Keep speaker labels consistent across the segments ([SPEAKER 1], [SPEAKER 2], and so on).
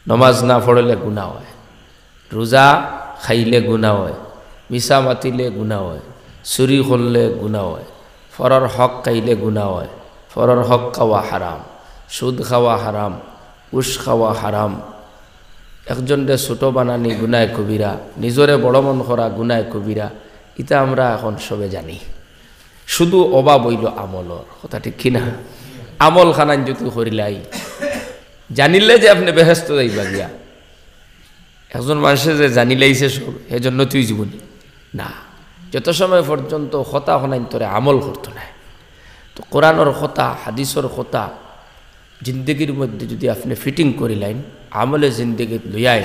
[SPEAKER 1] নমাজ না পড়লে গুনাহ হয়, রোজা খাইলে গুনাহ হয়, মিছা মাতিলে গুনাহ হয়, চুরি করলে গুনাহ হয়, ফরর হক খাইলে গুনাহ হয়, ফরর হক খাওয়া হারাম, সুদ খাওয়া হারাম, উস খাওয়া হারাম, একজনরে ছোট বানানি গুনায় কবিরা, নিজরে বড় মন করা গুনায় কবিরা। এটা আমরা এখন সবে জানি। শুধু অভাব হইল আমলর কথা, ঠিক কিনা? আমল খানান যদি করিলাই জানিলে যে আপনি বেহেস্ত যাইবা গিয়া, একজন মানুষে যে জানিলাইছে সব এজন্য তুই জীবনী না, যত সময় পর্যন্ত কথা শোনাইন তোরে আমল করতো না। তো কোরআনের কথা, হাদিসের কথা জিন্দগির মধ্যে যদি আপনি ফিটিং করিলেন, আমলে জিন্দগি লইয়াই,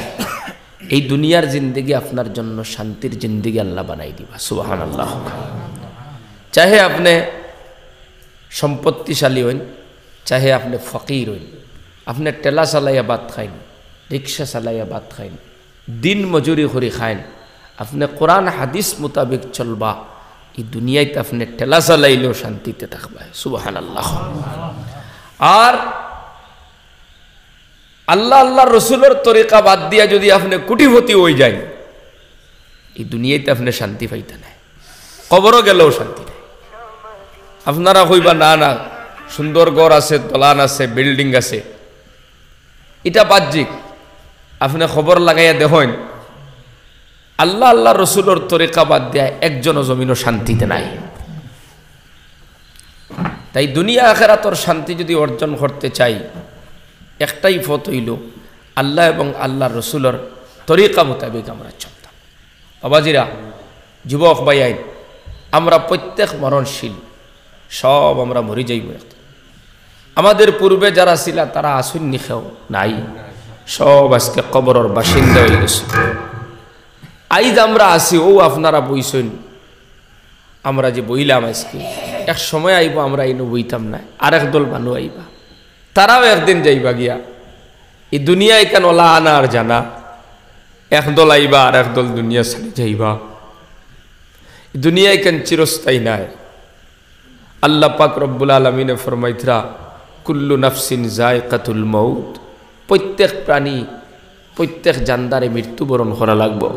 [SPEAKER 1] এই দুনিয়ার জিন্দগি আপনার জন্য শান্তির জিন্দগি আল্লাহ বানাই দিবা। সুবহানাল্লাহ। চাহে আপনি সম্পত্তিশালী হইন, চাহে আপনি ফকির হইন, আপনি টেলা চালাইয়া ভাত খাইন, রিক্সা চালাইয়া ভাত খাইন, দিন মজুরি করে খাইন, আপনি কোরআন হাদিস মোতাবেক চলবা, এই দুনিয়াতে আপনি টেলা চালাইলেও শান্তিতে থাকবা। সুবহানাল্লাহ। আর আল্লাহ আল্লাহ রসুলের তরিকা বাদ দিয়া যদি আপনি কোটিপতি হয়ে যায়, এই দুনিয়াতে আপনি শান্তি পাইতে নাই, কবরও গেলেও শান্তি নাই। আপনারা কইবা না না সুন্দর ঘর আছে, দলান আছে, বিল্ডিং আছে, এটা বাহ্যিক। আপনি খবর লাগাইয়া দেখেন আল্লাহ আল্লাহ রসুলের তরিকা বাদ দিয়া একজনও জমিনও শান্তিতে নাই। তাই দুনিয়া আখিরাতের শান্তি যদি অর্জন করতে চাই, একটাই পথ হইল আল্লাহ এবং আল্লাহ রসুলের তরিকা মোতাবেক আমরা চলতাম। বাবাজিরা, যুবক ভাইয়াই, আমরা প্রত্যেক মরণশীল, সব আমরা মরি যাইব। আমাদের পূর্বে যারা ছিল তারা আসুন নিখেও নাই, সব আজকে কবরের বাসিন্দা হয়ে গেছে। আইজ আমরা আসি, ও আপনারা বইছেন, আমরা যে বইলাম আজকে, এক সময় আইব আমরা ইনো বইতাম না, আরেক দল মানুষ আইবা, তারাও একদিন যাইবা গিয়া। এই দুনিয়ায় কেন ওলা আনা আর জানা, একদল আইবা আর একদল দুনিয়া ছাড়ি যাইবা। দুনিয়ায় কেন চিরস্থায়ী নাই। আল্লাহ পাক রব্বুল আলামিনে ফরমাইতরা, কুল্লু নাফসিন যায়কাতুল মউত, প্রত্যেক প্রাণী, প্রত্যেক জানদারে মৃত্যুবরণ করা লাগবে।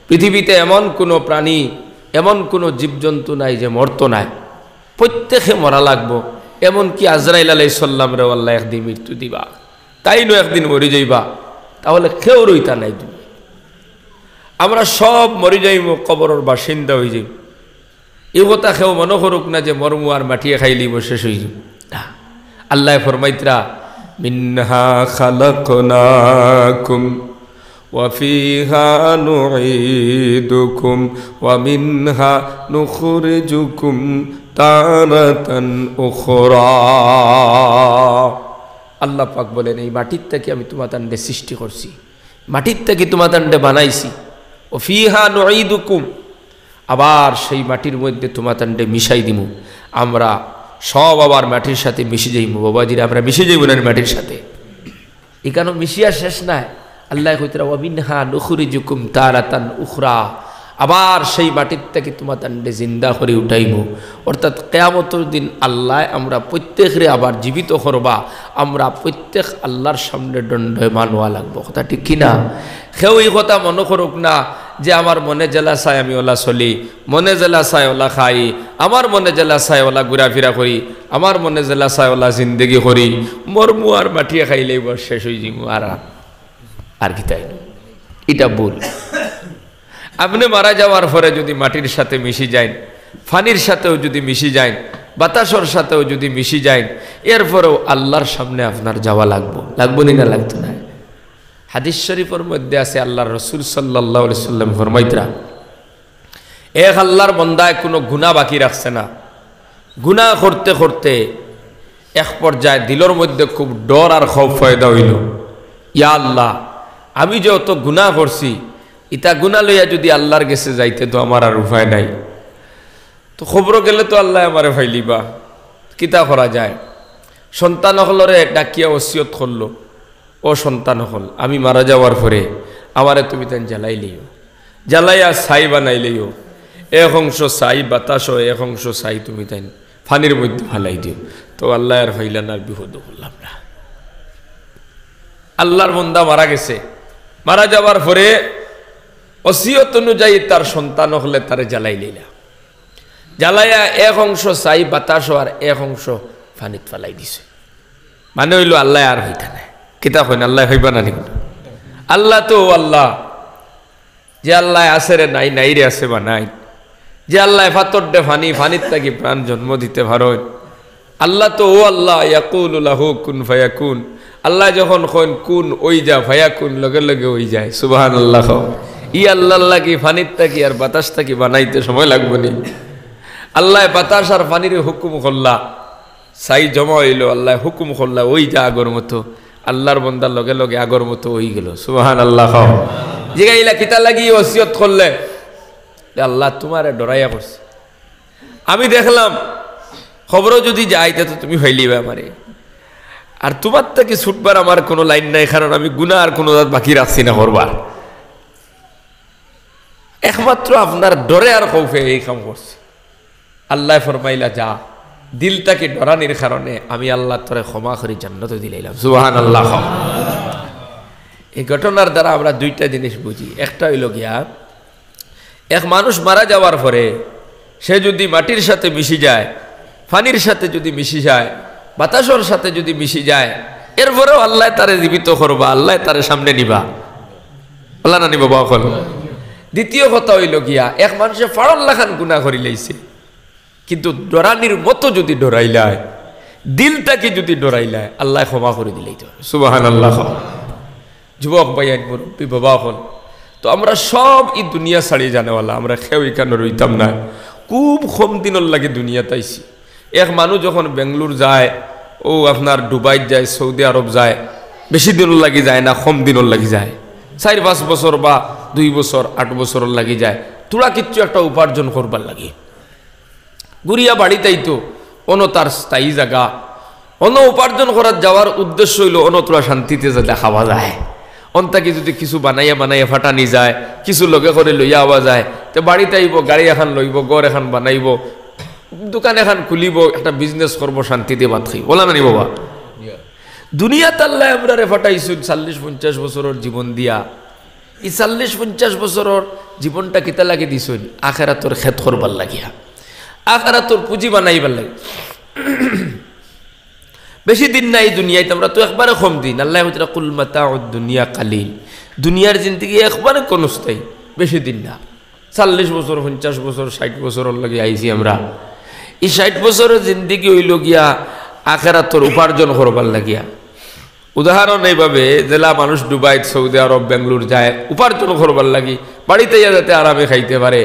[SPEAKER 1] পৃথিবীতে এমন কোনো প্রাণী, এমন কোনো জীবজন্তু নাই যে মরত নাই, প্রত্যেকে মরা লাগবো। এমনকি আজরাইল আলাইহিস সালাম রে আল্লাহ একদিন মৃত্যু দিবা, তাইনো একদিন মরি যাইবা, তাহলে কেউ রইতা নাই। আমরা সব মরি যাইব, কবরের বাসিন্দা হয়ে যাইব। এই কথা কেউ মনে করুক না যে মরমু আর মাটিয়ে খাইলিব শেষ হয়ে যাব। আল্লাহ ফরমাইতরা, মিনহা খালাকনাকুম ওয়া ফিহা নুঈদুকুম ওয়া মিনহা নুখরিজুকুম তারাতান উখরা। আল্লাহ পাক বলেন, এই মাটির থেকে আমি তোমাদের সৃষ্টি করছি, মাটির থেকে তোমাদের বানাইছি। ও ফিহা নুঈদুকুম, আবার সেই মাটির মধ্যে তোমাদের মিশাই দিমু। আমরা সব আবার মাটির সাথে মিশে যাইব। বাবাজিরা, আমরা মিশে যাইব না মাটির সাথে, এখানে মিশিয়া শেষ নাই। আল্লাহ কইতরা, ওয়া মিনহা নুখরিজুকুম তারাতান উখরা, আবার সেই মাটির থেকে তোমাদের জিন্দা করে উঠাইব। অর্থাৎ কিয়ামতের দিন আল্লাহ আমরা প্রত্যেকরে আবার জীবিত করবা। আমরা প্রত্যেক আল্লাহর সামনে দণ্ডায়মান হওয়া লাগবো। কথা ঠিক কিনা? কেউ এই কথা মনে করুক না যে আমার মনে জেলা চাই আমি ওলা চলি, মনে জেলা চাই ওলা খাই, আমার মনে জেলা চাই ওলা ঘুরাফিরা করি, আমার মনে জেলা চাই ওলা জিন্দগি করি, মরমু আর মাটিয়ে খাইলেই বর শেষ হয়ে যাবো, আর কি তাই? এটা ভুল। আপনি মারা যাওয়ার পরে যদি মাটির সাথে মিশি যায়, ফানির সাথেও যদি মিশি যায়, বাতাসর সাথেও যদি মিশি যায়, এরপরেও আল্লাহর সামনে আপনার যাওয়া লাগবো না লাগতো না। হাদিস শরীফের মধ্যে আছে, আল্লাহর রাসূল সাল্লাল্লাহু আলাইহি সাল্লাম ফরমাইতরা, এক আল্লাহর বান্দায় কোনো গুনাহ বাকি রাখছে না। গুনাহ করতে করতে এক পর্যায়ে দিলের মধ্যে খুব ডর আর খৌফ পয়দা হইল, ইয়া আল্লাহ, আমি যে অত গুনাহ করছি, ইতা গুনাহ লইয়া যদি আল্লাহর কাছে যাইতে তো আমার আর উপায় নাই। তো খবর গেলে তো আল্লাহ আমারে ফাইলিবা, কিতা করা যায়? সন্তান হলরে ডাকিয়া ওসিয়ত করলো, ও সন্তান হল, আমি মারা যাওয়ার পরে আমারে তুমি তাই জ্বালাই লিও, জ্বালাইয়া ছাই বানাই লিও, এক অংশ ছাই বাতাস, এক অংশ ছাই তুমি তাই ফানির মধ্যে ফালাই দিও। তো আল্লাহ আর ফাইলান, আর বিপদ করলাম না। আল্লাহর বান্দা মারা গেছে, মারা যাওয়ার পরে ওসিয়ত অনুযায়ী তার সন্তান হলে তারে জ্বালাই লইলা, জ্বালাইয়া এক অংশ চাই বাতাস আর এক অংশ পানিত ফালাই দিছে। মানে হইল আল্লাহ আর হইতা নাই, কিতা হইন আল্লাহ হইবা না নিব। আল্লাহ তো আল্লাহ, যে আল্লাহ আছে রে নাই, নাই রে আছে বা নাই, যে আল্লাহ ফাতর দে ফানি, ফানির থাকি প্রাণ জন্ম দিতে পারেন। আল্লাহ তো ও আল্লাহ, ইয়াকুলু লাহু কুন ফায়াকুন। আল্লাহ যখন কইন কুন ওই যা, ফায়াকুন লগে লগে ওই যায়। সুবহানাল্লাহ। ই আল্লাহ লাগি ফানির থাকি আর বাতাস থাকি বানাইতে সময় লাগবে নি? আল্লাহ বাতাস আর পানির হুকুম করলা, সাই জমা হইল, আল্লাহ হুকুম করলা ওই যা আগর মতো। আল্লাহর বন্দার লগে লগে আগর মতো ওই গেল। সুবহানাল্লাহ। জিগাইলা কিতা লাগি ওসিয়ত করলে? আল্লাহ তোমারে ডরাইয়া করছে। আমি দেখলাম খবরও যদি যাইতে তো তুমি হইলিবে আমারে, আর তোমার থেকে ছুটবার আমার কোনো লাইন নাই, কারণ আমি গুনাহ আর কোনো বাকি রাখছি না করবার। একমাত্র আপনার ডরে আর খৌফে এই কাম করছে। আল্লাহ ফরমাইলা যা, দিলটাকে ডরানির কারণে আমি আল্লাহ তোরে ক্ষমা করি জান্নাতে দিলাইলাম। সুবহানাল্লাহ। এই ঘটনার দ্বারা আমরা দুইটা জিনিস বুঝি। একটা হইল গিয়া, এক মানুষ মারা যাওয়ার পরে সে যদি মাটির সাথে মিশি যায়, পানির সাথে যদি মিশি যায়, বাতাসের সাথে যদি মিশি যায়, এরপরেও আল্লাহ তারে জীবিত করবা, আল্লাহ তারে সামনে নিবা। আল্লাহ না নিবা বাবা। দ্বিতীয় কথা হইল গিয়া, এক মানুষে ফাড়ল্লাখান গুনাহ করি লাইছে, কিন্তু ডরানির মতো যদি ডরাইলায়, দিলটাকে যদি ডরাইলায়, আল্লাহ ক্ষমা করে দিলেই তো। সুবহানাল্লাহ। যুবক ভাইয়ান, মুরব্বী বাবা হল, তো আমরা সব এই দুনিয়া ছাড়িয়ে জানেওয়ালা, আমরা খেউ এখানে রইতাম না। খুব কম দিনের লাগে দুনিয়া তাইছি। এক মানুষ যখন বেঙ্গলোর যায়, ও আপনার দুবাই যায়, সৌদি আরব যায়, বেশি দিনের লাগি যায় না, কম দিনের লাগি যায়। 4-5 বছর বা 2 বছর 8 বছরের লাগি যায়, তোরা কিচ্ছু একটা উপার্জন করবার লাগে। গুড়িয়া বাড়িতেই তো অন তার স্থায়ী জায়গা, অন উপার্জন করার যাওয়ার উদ্দেশ্য হইল অন তোরা শান্তিতে যাতে খাওয়া যায়। অন্তাকে যদি কিছু বানাইয়া বানাইয়া ফাটানি যায়, কিছু লগে করে লইয়া আওয়া যায়, তো বাড়িতে আইব, গাড়ি এখন লইব, ঘর এখন বানাইব, দোকান এখন খুলিব, একটা বিজনেস করবো, শান্তিতে ভাত খাই। বলা না নি বাবা? দুনিয়াতে আল্লাহ আমরা রে ফাটাইছুন 40-50 বছরের জীবন দিয়া। এই 40-50 বছরের জীবনটা কিতা লাগে দিছুন? আখিরাতের খেত করবার লাগিয়া, আখিরাতের পুঁজি বানাইবার লাগে। বেশি দিন নাই দুনিয়ায়, আমরা তো একবারে কম দিন। আল্লাহ হইতরা কুল মাতাউদ দুনিয়া কালিল, দুনিয়ার জিন্দেগি একবারে ক্ষণস্থায়ী, বেশি দিন না। 40 বছর 50 বছর 60 বছরের লাগে আইছি আমরা। এই 60 বছরের জিন্দেগি হইল গিয়া আখিরাতের উপার্জন করবার লাগিয়া। উদাহরণ এইভাবে, জেলা মানুষ দুবাই, সৌদি আরব, বেঙ্গলোর যায় উপার্জন করবার লাগি, বাড়িতে যাতে আরামে খাইতে পারে।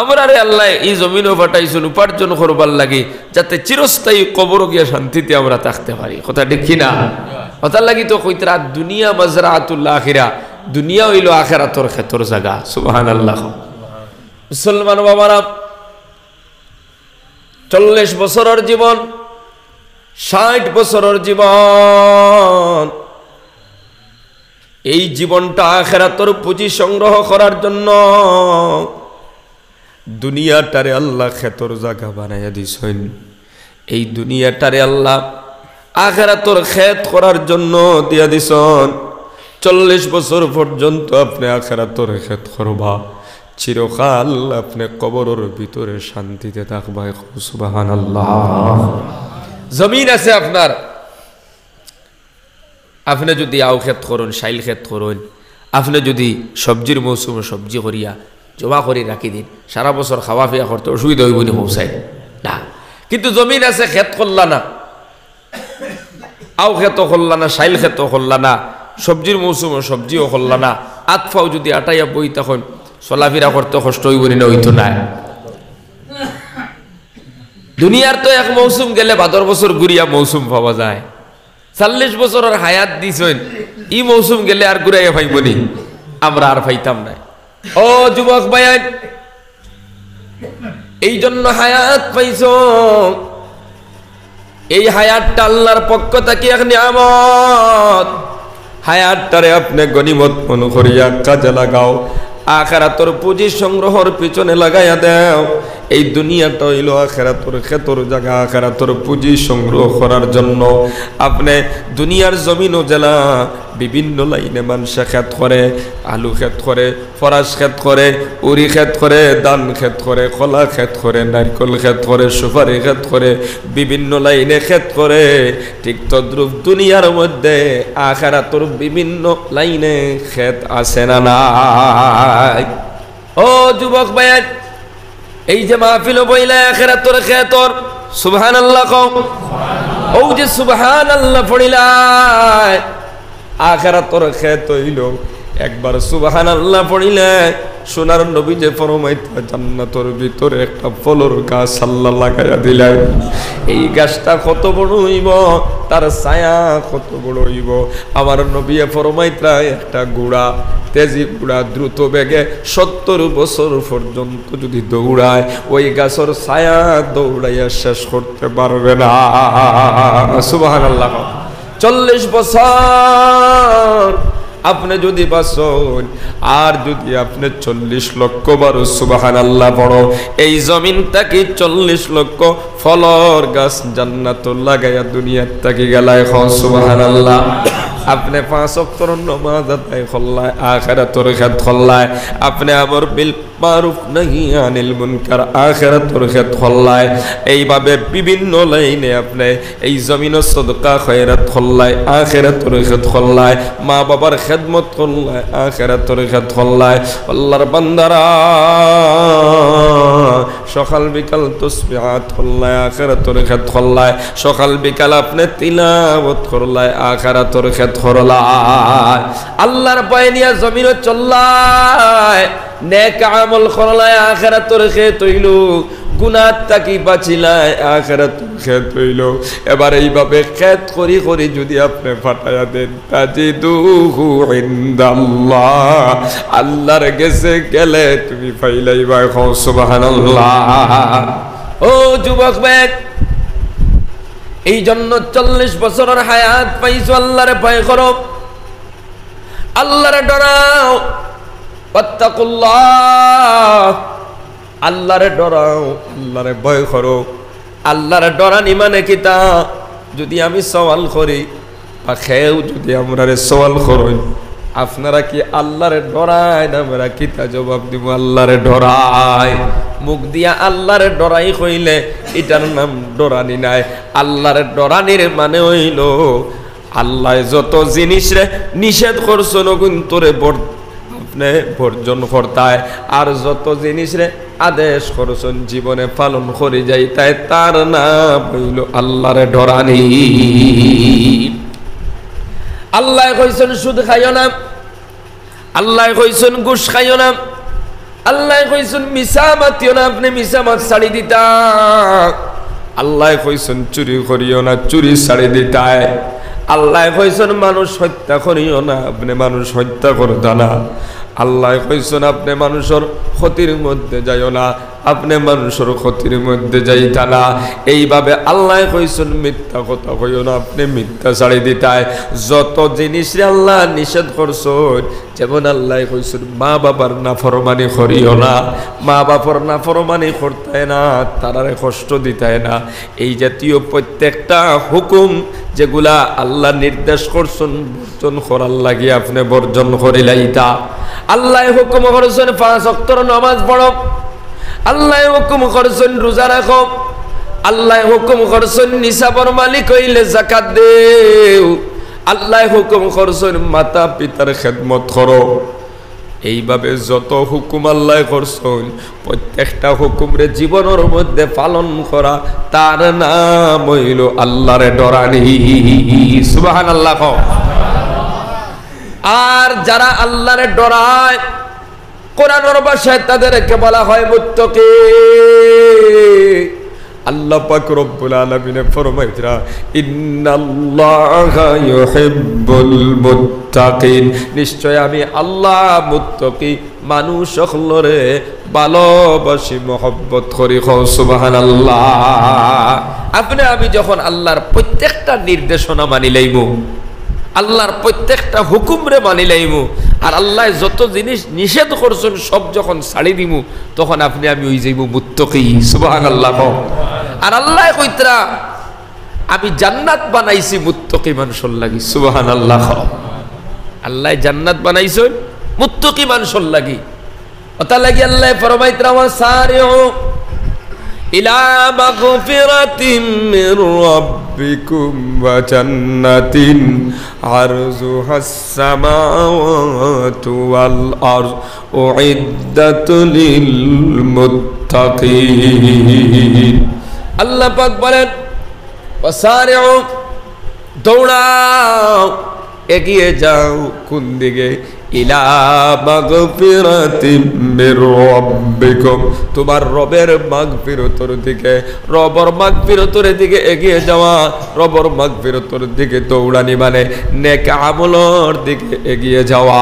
[SPEAKER 1] আমরা রে আল্লাহ এই জমিনও ফাটাইছুন উপার্জন করবার লাগি, যাতে চিরস্থায়ী কবর গিয়া শান্তিতে আমরা থাকতে পারি। কথা ঠিক না? কথা লাগি তো কইতরা দুনিয়া মাজরাতুল আখিরা, দুনিয়া হইল আখিরাতের ক্ষেতর জায়গা। সুবহানাল্লাহ। মুসলমান বাবারা, 40 বছরের জীবন, 60 বছরের জীবন, এই জীবনটা আখিরাতের পুঁজি সংগ্রহ করার জন্য দুনিয়াটারে আল্লাহ ক্ষেতর জায়গা বানাইয়া দিছেন। এই দুনিয়াটারে আল্লাহ আখিরাতের ক্ষেত করার জন্য দিয়া দিছেন। 40 বছর পর্যন্ত আপনি আখিরাতের ক্ষেত করবা, চিরকাল আপনি কবরের ভিতরে শান্তিতে থাকবা। সুবহানাল্লাহ। জমিন আছে আপনার, আপনি যদি আও ক্ষেত করুন, শাইল ক্ষেত করুন, আপনি যদি সবজির মৌসুমে সবজি করিয়া জমা করে রাখি দিন, সারা বছর খাওয়া ফিয়া করতে অসুবিধা হইব নি? পৌঁছাই না। কিন্তু জমিন আছে, ক্ষেত করলা না, আও ক্ষেত করলা না, শাইল ক্ষেত করলা না, সবজির মৌসুমে সবজিও করলা না, আতফাও যদি আটাইয়া বই তখন চলাফেরা করতে কষ্ট হইব নি? হইতো না। দুনিয়ার তো এক মৌসুম গেলে 12 বছর ঘুরিয়া মৌসুম পাওয়া যায়। 40 বছরের হায়াত দিছেন, ই মৌসুম গেলে আর ঘুরাইয়া পাইব নি? আমরা আর পাইতাম না। ও যুবক ভাইয়ান, এই জন্য হায়াত পাইছ, এই হায়াতটা আল্লাহর পক্ষ থেকে এক নিয়ামত। হায়াতটারে আপনি গনিমত মনে করিয়া কাজে লাগাও, আখিরাতের পুঁজি সংগ্রহের পিছনে লাগাইয়া দেও। এই দুনিয়াটা হইল আখিরাতের খেতর জায়গা, আখিরাতের পুঁজি সংগ্রহ করার জন্য। আপনি দুনিয়ার জমিন ও জেলা বিভিন্ন লাইনে মানুষে খেত করে, আলু খেত করে, ফরাস খেত করে, উরি খেত করে, ধান খেত করে, কলা খেত করে, নারকেল খেত করে, সুপারি খেত করে, বিভিন্ন লাইনে খেত করে। ঠিক তদ্রুপ দুনিয়ার মধ্যে আখিরাতের বিভিন্ন লাইনে খেত আছে না নাই? ও যুবক ভাই, এই যে মাহফিল বইলা আখিরাতের খেতর সুবহানাল্লাহ কও। ও যে সুবহানাল্লাহ পড়িলাই আখিরাতের খেত হইল। একবার সুবহানাল্লাহ পড়িলে সোনার নবী যে ফরমাইতা জান্নাতের ভিতরে একটা ফলর গাছ আল্লাহ লাগাইয়া দিলেন। এই গাছটা কত বড় হইব, তার ছায়া কত বড় হইব। আমার নবী ফরমাইতা একটা ঘোড়া, তেজি ঘোড়া দ্রুত বেগে 70 বছর পর্যন্ত যদি দৌড়ায়, ওই গাছের ছায়া দৌড়াইয়া শেষ করতে পারবে না। সুবহানাল্লাহ। 40 বছর আপনি যদি বাঁচন, আর যদি আপনি 40 লক্ষ বার সুবহানাল্লাহ পড়ো, এই জমিনটাকে 40 লক্ষ ফলর গাছ জান্নাতুল লাগাইয়া দুনিয়ার তাকে গেলায় সুবহানাল্লাহ। আপনি 5 ওয়াক্ত নামাজ আদায় করলায়, আখিরাতের খেত করলায়, আপনি আমর বিল মারুফ নাহি আনিল মুনকার, আখিরাতের খেত করলায়। এইভাবে বিভিন্ন লাইনে আপনি এই জমিনের সদকা খয়রাত করলায়, আখিরাতের খেত করলায়, মা বাবার খেদমত করলায়, আখিরাতের খেত করলায়। আল্লাহর বান্দারা সকাল বিকাল তাসবিহাত করলায়, আখিরাতের খেত করলায়। সকাল বিকাল আপনি তিলাওয়াত করলায়, আখিরাতের খেত করলায়। আল্লাহর ভয় নিয়ে জমিনে চললায়, নেক আমল করলায়, আখিরাতের খেত হইল। গুনাহ থেকে বাঁচিলায়, আখিরাতের খেত হইল। এবার এইভাবে খেত করি করি যদি আপনি ফাটাইয়া দেন, তাজিদুহু ইনদাল্লাহ, আল্লাহর কাছে গেলে তুমি পাইলাইবা। সুবহানাল্লাহ। ও যুবক ভাই, এই জন্য 40 বছরের হায়াত পাইছো, আল্লাহরে ভয় করো, আল্লাহরে ডরাও। ওয়াত্তাকুল্লাহ, আল্লাহরে ডরাও, আল্লাহরে ভয় করো। আল্লাহরে ডরানি মানে কিতা? যদি আমি সওয়াল করি বা খেয়েও যদি আমরা সওয়াল করি, আপনারা কি আল্লাহরে ডরায় না? আমরা কিতা জবাব দিব? আল্লাহরে ডরায়। মুখ দিয়া আল্লাহরে ডরাই কইলে এটার নাম ডরানি নাই। আল্লাহরে ডরানির মানে হইল আল্লাহ যত জিনিস রে নিষেধ করছেন তোরে আপনি বর্জন করতায়, আর যত জিনিস রে আদেশ করছেন জীবনে পালন করে যাই, তাই তার নাম হইল আল্লাহরে ডরানি। আল্লাহ কইছেন সুদ খাইও না, আল্লাহ কইছেন ঘুষ খাইও না, আল্লাহ কইছেন মিছা মাতিও না, আপনি মিছা মাত ছাড়ি দিতা। আল্লাহ কইছেন চুরি করিও না, চুরি ছাড়ি দিতায়। আল্লাহ কইছেন মানুষ হত্যা করিও না, আপনি মানুষ হত্যা করতা না। আল্লাহ কইছেন আপনি মানুষের ক্ষতির মধ্যে যাইও না, আপনি মানুষের ক্ষতির মধ্যে যাইতা না। এইভাবে আল্লাহ কইছেন মিথ্যা কথা কইও না, আপনি মিথ্যা ছাড়ি দিতায়। যত জিনিস আল্লাহ নিষেধ করছেন, যেমন আল্লাহ কইছেন মা বাবার নাফরমানি করিও না, মা বাবার নাফরমানি করতায় না, তারারে কষ্ট দিতায় না। এই জাতীয় প্রত্যেকটা হুকুম যেগুলা আল্লাহ নির্দেশ করছেন বর্জন করার লাগি আপনি বর্জন করিলাইতা। আল্লাহ হুকুম করছেন 5 ওয়াক্ত নামাজ পড়ো, আল্লাহ হুকুম করছেন রোজা রাখো, আল্লাহ হুকুম করছেন নিসাবর মালিক হইলে যাকাত দেও, আল্লাহ হুকুম করছেন মাতা পিতার খেদমত করো। এইভাবে যত হুকুম আল্লাহ করছেন, প্রত্যেকটা হুকুমরে জীবনের মধ্যে পালন করা, তার নাম হইল আল্লাহরে ডরানি। সুবহানাল্লাহ। আর যারা আল্লাহরে ডরায়, কোরআনের ভাষায় তাদেরকে বলা হয় মুত্তাকি। আল্লাহ পাক রব্বুল আলামিন ফরমাইতরা ইন্নাল্লাহা ইউহিব্বুল মুত্তাকিন, নিশ্চয় আমি আল্লাহ মুত্তাকি মানুষ সকলরে ভালোবাসি, মহব্বত করি। সুবহানাল্লাহ। আপনি আমি যখন আল্লাহর প্রত্যেকটা নির্দেশনা মানি লইব, আল্লাহর প্রত্যেকটা হুকুমরে মানি লইব, আর আল্লাহ যত জিনিস নিষেধ করছেন সব যখন ছাড়ি দিমু তখন আপনি আমি ওই যাইব মুত্তাকি সুবহানাল্লাহ। আর আল্লাহ কইতরা আমি জান্নাত বানাইছি মুত্তাকি মানুষের লাগি সুবহানাল্লাহ। আল্লাহ জান্নাত বানাইছেন মুত্তাকি মানুষের লাগি। ওটা লাগি আল্লাহ ফরমাইতরা ওয়াসারিউ ইলা মাগফিরাতিম মির রাব্বিকুম ওয়া জান্নাতিন আরজুহাস সামাওয়াতু ওয়াল আরদ উইদ্দাত লিল মুত্তাকিন। আল্লাহ পাক বলেন ওয়াসারিউ দৌড়াও, এগিয়ে যাও কোন দিকে? ইলা মাগফিরাতিম মির রাব্বিকুম, তোমার রবের মাগফিরাতের দিকে, রবের মাগফিরাতের দিকে এগিয়ে যাওয়া। রবের মাগফিরাতের দিকে দৌড়ানি মানে নেক আমলের দিকে এগিয়ে যাওয়া।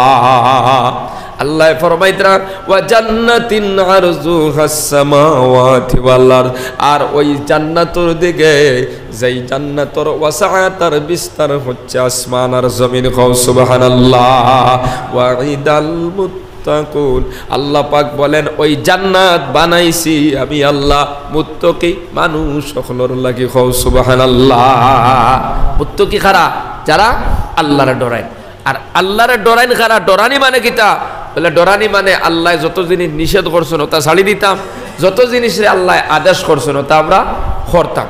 [SPEAKER 1] আল্লাহ ফরমাইতরা ওয়া জান্নাতিন আরজুহাস সামাওয়াতি ওয়াল আরদ, আর ওই জান্নাতের দিকে যেই জান্নাতের ওয়াসাআতার বিস্তার হচ্ছে আসমান আর জমিন। কও সুবহানাল্লাহ। ওয়াইদাল মুত্তাকুন, আল্লাহ পাক বলেন ওই জান্নাত বানাইছি আমি আল্লাহ মুত্তাকি মানুষ সকলের লাগি। কও সুবহানাল্লাহ। মুত্তাকি কারা? যারা আল্লাহরে ডরায়। আর আল্লাহরে ডরাইন কারা? ডরানি মানে কিতা? বলে ডরানি মানে আল্লাহ যত জিনিস নিষেধ করছেন ওটা ছাড়ি দিতাম, যত জিনিসে আল্লাহ আদেশ করছেন ওটা আমরা করতাম।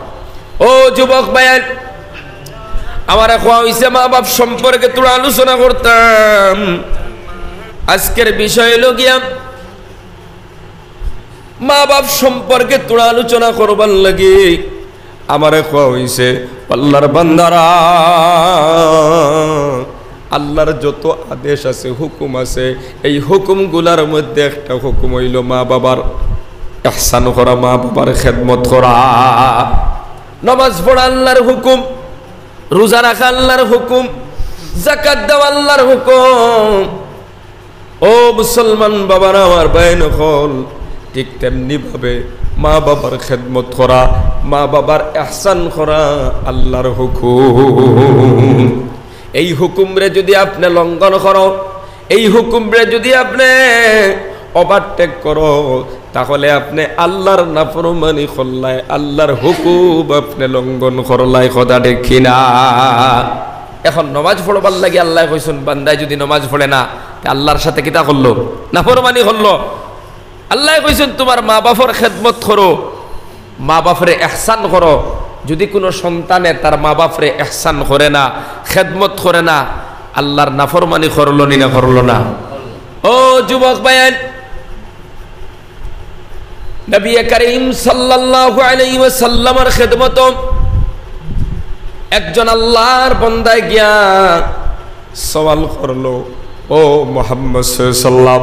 [SPEAKER 1] ও যুবক ভাইয়ের, আমার খোয়া হইছে মা বাপ সম্পর্কে তোরা আলোচনা করতাম। আজকের বিষয় হলো গিয়া মা বাপ সম্পর্কে তোরা আলোচনা করবার লাগে আমার খোয়া হইছে আল্লাহর বান্দারা। আল্লাহর যত আদেশ আছে, হুকুম আছে, এই হুকুমগুলার মধ্যে একটা হুকুম হইল মা বাবার ইহসান করা, মা বাবার খেদমত করা। নামাজ পড়া আল্লাহর হুকুম, রোজা রাখা আল্লাহর হুকুম, যাকাত দেওয়া আল্লাহর হুকুম। ও মুসলমান বাবারা আমার বাইন হল, ঠিক তেমনি ভাবে মা বাবার খেদমত করা, মা বাবার ইহসান করা আল্লাহর হুকুম। এই হুকুমরে যদি আপনি লঙ্ঘন করো, এই হুকুমরে যদি আপনি ওভারটেক করো, তাহলে আপনি আল্লাহর নাফরমানি করলাই, আল্লাহর হুকুম আপনি লঙ্ঘন করলাই। কথা ঠিক কিনা? এখন নামাজ পড়বার লাগে আল্লাহ কইছেন বান্দায় যদি নামাজ পড়ে না আল্লাহর সাথে কিতা করলো? নাফরমানি করলো। আল্লাহ কইছেন তোমার মা বাবার খেদমত করো, মা বাপরে ইহসান করো। যদি কোনো সন্তানে তার মা বাপরে ইহসান করে না, খেদমত করে না, আল্লাহর নাফরমানি করলো নি না করলো না? ও যুবক ভাইয়ের, নবী করিম সাল্লাল্লাহু আলাইহি ওয়াসাল্লামের খেদমত একজন আল্লাহর বান্দায় গিয়া সওয়াল করলো, ও মুহাম্মদ সাল্লাল্লাহু আলাইহি ওয়াসাল্লাম,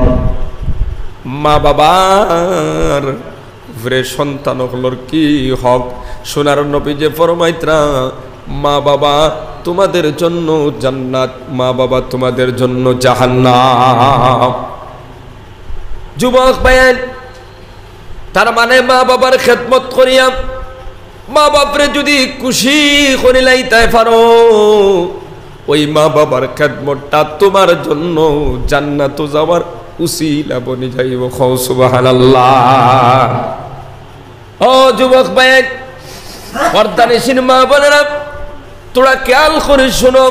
[SPEAKER 1] মা বাবার উপরে সন্তানগুলোর কি হক? সোনার নবী যে ফরমাইতরা মা বাবা তোমাদের জন্য জান্নাত, মা বাবা তোমাদের জন্য জাহান্নাম। যুবক ভাইয়ের, তার মানে মা বাবার খেদমত করিয়া মা বাপরে যদি খুশি করিলাইতে পারো, ওই মা বাবার খেদমতটা তোমার জন্য জান্নাত যাওয়ার উসিলা বনি যাইব। সুবহানাল্লাহ। ও যুবক ভাইয়ের, পর্দানিশীন মা বোনেরা, তোরা খেয়াল করে শোনো,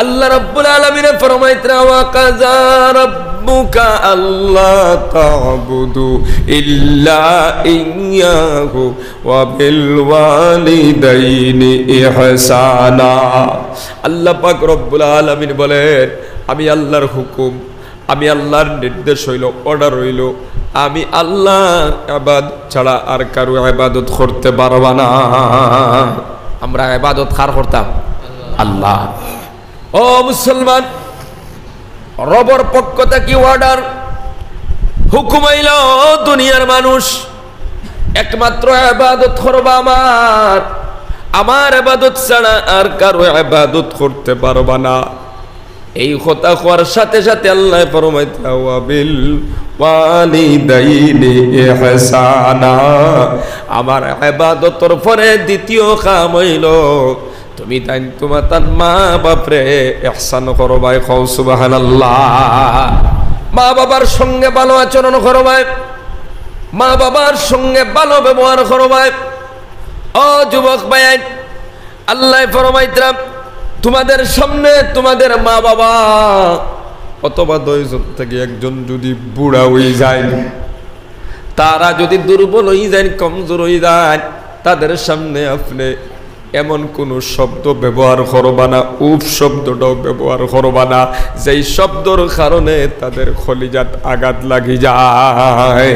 [SPEAKER 1] আল্লাহ রাব্বুল আলামিন ফরমাইতরা ওয়া কাযা রাব্বুকা আল্লা তা'বুদু ইল্লা ইয়্যাহু ওয়া বিল ওয়ালিদাইনি ইহসানা। আল্লাহ পাক রব্বুল আলামিন বলেন, আমি আল্লাহর হুকুম, আমি আল্লাহর নির্দেশ হইল, অর্ডার হইল, আমি আল্লাহ ইবাদত ছাড়া আর কারো ইবাদত করতে পারবা না। আমরা ইবাদত কার করতাম? আল্লাহ। ও মুসলমান, রবের পক্ষ থেকে অর্ডার, হুকুম হইল দুনিয়ার মানুষ একমাত্র ইবাদত করবা আমার, আমার ইবাদত ছাড়া আর কারো ইবাদত করতে পারবা না। এই কথা হওয়ার সাথে সাথে আল্লাহ ফরমাইতা ওয়া বিল ওয়ালিদাইনি ইহসানা, আমার ইবাদতের পরে দ্বিতীয় কাম হইল তুমি তাই তোমার তার মা বাপরে ইহসান করবাই, কও সুবহানাল্লাহ। মা বাবার সঙ্গে ভালো আচরণ করবাই, মা বাবার সঙ্গে ভালো ব্যবহার করবাই। ও যুবক ভাই, আল্লাহ ফরমাইতরাম তোমাদের সামনে তোমাদের মা বাবা অথবা দুইজন থেকে একজন যদি বুড়া হয়ে যায়, তারা যদি দুর্বল হয়ে যায়, কমজোর হয়ে যায়, তাদের সামনে আপনি এমন কোন শব্দ ব্যবহার করবা না, উফ শব্দটাও ব্যবহার করবা না, যেই শব্দর কারণে তাদের কলিজাত আঘাত লাগি যায়।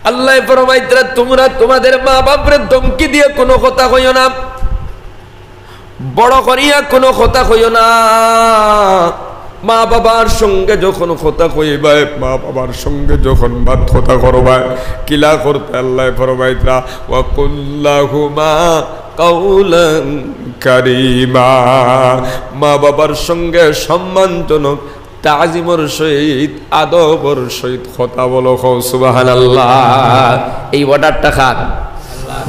[SPEAKER 1] আল্লাহ ফরমাইতরা তোমরা তোমাদের মা বাপরে ধমকি দিয়ে কোনো কথা কইও না, বড় করিয়া কোনো কথা কইও না। মা বাবার সঙ্গে যখন কথা কইবা, মা বাবার সঙ্গে যখন বাদ কথা করবা, কিলা করতে আল্লাহ ফরমাইতরা ওয়া কুল্লাহুমা কাউলান কারীমা। মা বাবার সঙ্গে সম্মানজনক তাজিমর সহিত আদবর সহিত কথা বলো, কও সুবহানাল্লাহ। এই অর্ডারটা খান,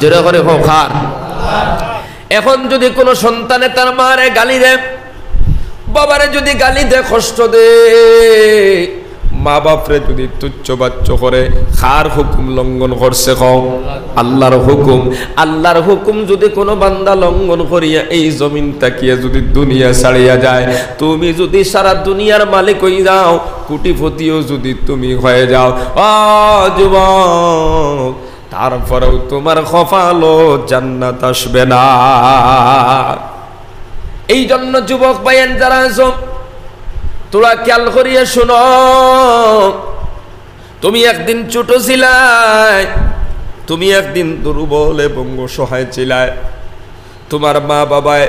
[SPEAKER 1] জোরে করে কও খান। এখন যদি কোনো সন্তানে তার মারে গালি দেয়, বাবারে যদি গালি দেয়, কষ্ট দে, মা বাপরে যদি তুচ্ছ বাচ্চ করে, কার হুকুম লঙ্ঘন করছে কও? আল্লাহর হুকুম। আল্লাহর হুকুম যদি কোনো বান্দা লঙ্ঘন করিয়া এই জমিন তাকিয়ে যদি দুনিয়া ছাড়িয়া যায়, তুমি যদি সারা দুনিয়ার মালিক হয়ে যাও, কোটিপতিও যদি তুমি হয়ে যাও, ও যুবক, তারপরেও তোমার কপালও জান্নাত আসবে না। এই জন্য যুবক ভাইয়ের যারা আছো, তোরা খেয়াল করিয়া শোনো, তুমি একদিন ছোট ছিলাই, তুমি একদিন দুর্বল এবং অসহায় ছিলাই। তোমার মা বাবায়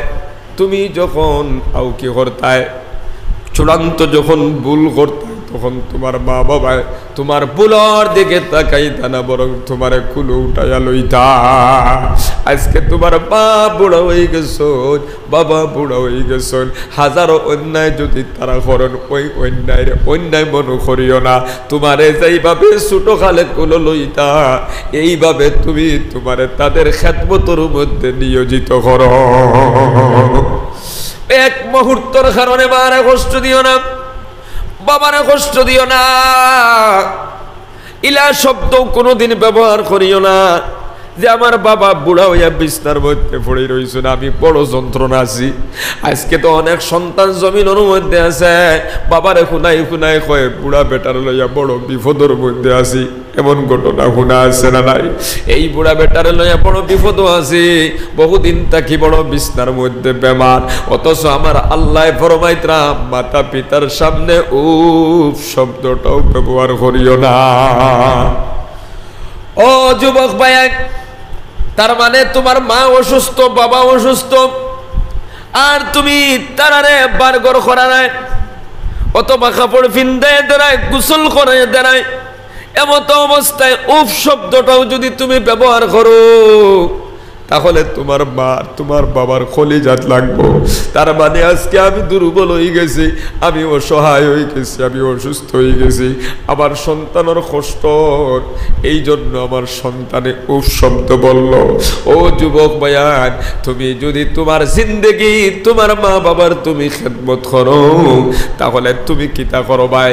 [SPEAKER 1] তুমি যখন আউকি করতায়, চূড়ান্ত যখন ভুল করতায়, তখন তোমার মা বাবায় তোমার ভুলর দিকে তাকাইতা না, বরং তোমারে কুলো উঠাইয়া লইতা। আজকে তোমার মা বুড়া হয়ে গেছ, বাবা বুড়া হয়ে গেছ, হাজারো অন্যায় যদি তারা করেন, ওই অন্যায় মনে করিও না। তোমারে যেইভাবে ছোট কালে কুলো লইতা, এইভাবে তুমি তোমারে তাদের খেদমতের মধ্যে নিয়োজিত করো। এক মুহূর্তের কারণে মারে কষ্ট দিও না, বাবারে কষ্ট দিও না, ইলা শব্দ কোনোদিন ব্যবহার করিও না। যে আমার বাবা বুড়া হইয়া বিছনার মধ্যে পড়ে রইছে না, আমি বড় যন্ত্রণা আছি। আজকে তো অনেক সন্তান জমিনের মধ্যে আছে, বাবারে শুনাই শুনাই কয় বুড়া বেটার লইয়া বড় বিপদের মধ্যে আছি। এমন ঘটনা শোনা আছে না নাই? এই বুড়া বেটারে লইয়া বড় বিপদও আছি, বহুদিন থাকি বড় বিছনার মধ্যে বেমার। অথচ আমার আল্লাহ ফরমাইতরা মাতা পিতার সামনে উফ শব্দটাও ব্যবহার করিও না। ও যুবক ভাই, তার মানে তোমার মা অসুস্থ, বাবা অসুস্থ, আর তুমি তারারে বারগর করা নাই, অথবা কাপড় ফিন্দায় দাঁড়ায়, গোসল করে দাঁড়ায়, এমত অবস্থায় উফ শব্দটাও যদি তুমি ব্যবহার করো, তাহলে তোমার মা তোমার বাবার কলিজাত লাগবো। তার মানে আজকে আমি দুর্বল হয়ে গেছি, আমি অসহায় হয়ে গেছি, আমি অসুস্থ হয়ে গেছি, আমার সন্তানের কষ্ট, এই জন্য আমার সন্তানে উফ শব্দ বলল। ও যুবক ভাইয়ান, তুমি যদি তোমার জিন্দেগি তোমার মা বাবার তুমি খেদমত করো, তাহলে তুমি কিতা করো ভাই?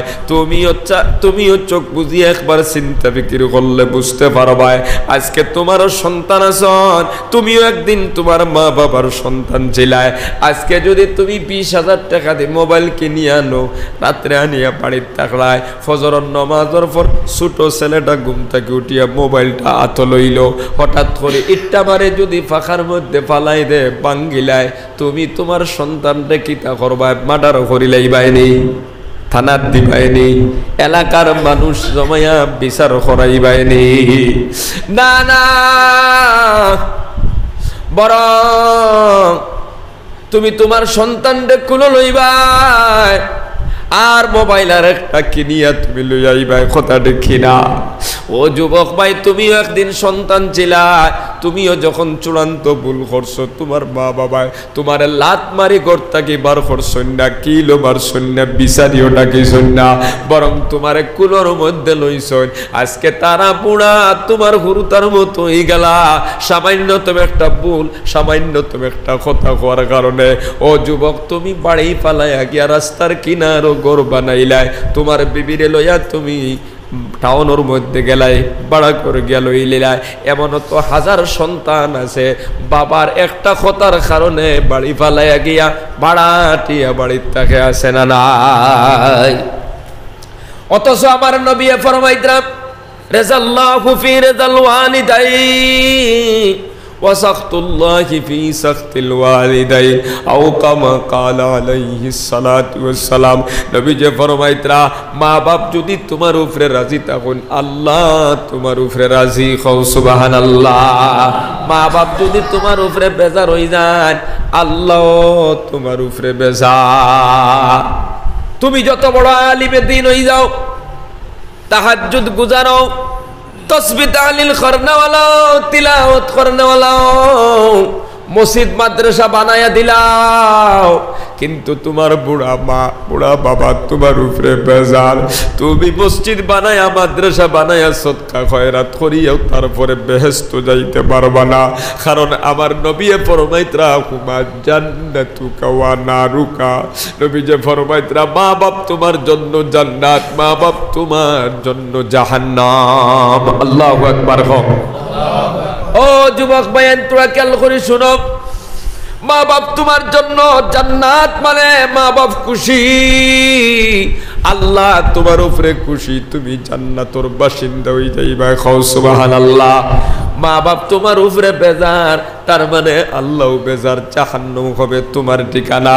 [SPEAKER 1] তুমিও চোখ বুঝিয়ে একবার চিন্তা ফিকির করলে বুঝতে পারো ভাই, আজকে তোমারও সন্তান আছেন, তুমিও একদিন তোমার মা বাবার সন্তান ছিলায়। আজকে যদি তুমি 20,000 টাকা দিয়ে মোবাইল কিনিয়ে আনো, রাত্রে আনিয়া বাড়ির থাকলায়, ফজরের নামাজের পর ছোট ছেলেটা ঘুম থেকে উঠিয়া মোবাইলটা হাত লইল, হঠাৎ করে ইট্টা মারে যদি ফাঁকার মধ্যে ফালাই দে বাঙ্গিলায়, তুমি তোমার সন্তানটা কিতা করবা? মার্ডার করিলাই বাইনি, থানার দিবাইনি, এলাকার মানুষ জমাইয়া বিচার করাইবাইনি। না না, বরং তুমি তোমার সন্তানকে কুলো লইবাই, আর মোবাইল আর একটা কিনিয়া তুমি লইয়াইবাই। কথা দেখি না? ও যুবক ভাই, তুমিও একদিন সন্তান ছিলা, তুমিও যখন চূড়ান্ত ভুল করছো, তোমার মা বাবা তোমার লাত মারি গর্তাকে বার করছন না, কিলো মারছন না, বিচারিও ডাকিছন না, বরং তোমার কুলোর মধ্যে লইছন। আজকে তারা বুড়া, তোমার হুরুতার মতো হয়ে গেলা সামান্যতম একটা ভুল, সামান্যতম একটা কথা হওয়ার কারণে। ও যুবক, তুমি বাড়ি পালাইয়া গিয়া রাস্তার কিনারও ঘর বানাইলাই, তোমার বিবিরে লইয়া তুমি টাউনের মধ্যে গেলাই, বাড়া করে গেল ইলাই। এমনও তো হাজার সন্তান আছে বাবার একটা কথার কারণে বাড়ি পালাইয়া গিয়া ভাড়াটিয়া বাড়ির তাকে আসে না নাই। অথচ আমার নবী ফরমাইতরা রেজাল্লাহু ফি রেজাল ওয়ালিদাইন ওয়া সাখতুল্লাহি ফি সাখতিল ওয়ালিদাইন আও কামা ক্বালা আলাইহিস সালাতু ওয়াস সালাম। নবী যে ফরমাইতরা, মা বাপ যদি তোমার উপরে রাজি থাকুন, আল্লাহ তোমার উপরে রাজি, হও সুবহানাল্লাহ। মা বাপ যদি তোমার উপরে বেজার হই যান, আল্লাহ তোমার উপরে বেজার। তুমি যত বড় আলিমে দ্বীন হই যাও, তাহাজ্জুদ গুজারো, তসবিহ তাহলিল করনেওয়ালা, তিলাওয়াত করনেওয়ালা, মসজিদ মাদ্রাসা বানায়া দিলাও, কিন্তু তোমার বুড়া মা বুড়া বাবা তোমার উপরে বেজার। তুমি মসজিদ বানায়া মাদ্রাসা বানায়া সদকা খয়রাত করিয়াও তারপরে বেহেশত যাইতে পারবা না। কারণ আমার নবী ফরমাইতরা, হুমা জান্নাতুকা ওয়া নারুকা। নবী যে ফরমাইতরা, মা বাপ তোমার জন্য জান্নাত, মা বাপ তোমার জন্য জাহান্নাম। আল্লাহু আকবার। ও যুবক ভাইয়েন, তোরা খেয়াল করে শুনো, মা বাপ তোমার জন্য জান্নাত মানে মা বাপ খুশি, আল্লাহ তোমার উপরে খুশি, তুমি জান্নাতের বাসিন্দা হয়ে যাইবা, খাও সুবহানাল্লাহ। মা বাপ তোমার উপরে বেজার, তার মানে আল্লাহ বেজার, জাহান্নাম হবে তোমার ঠিকানা।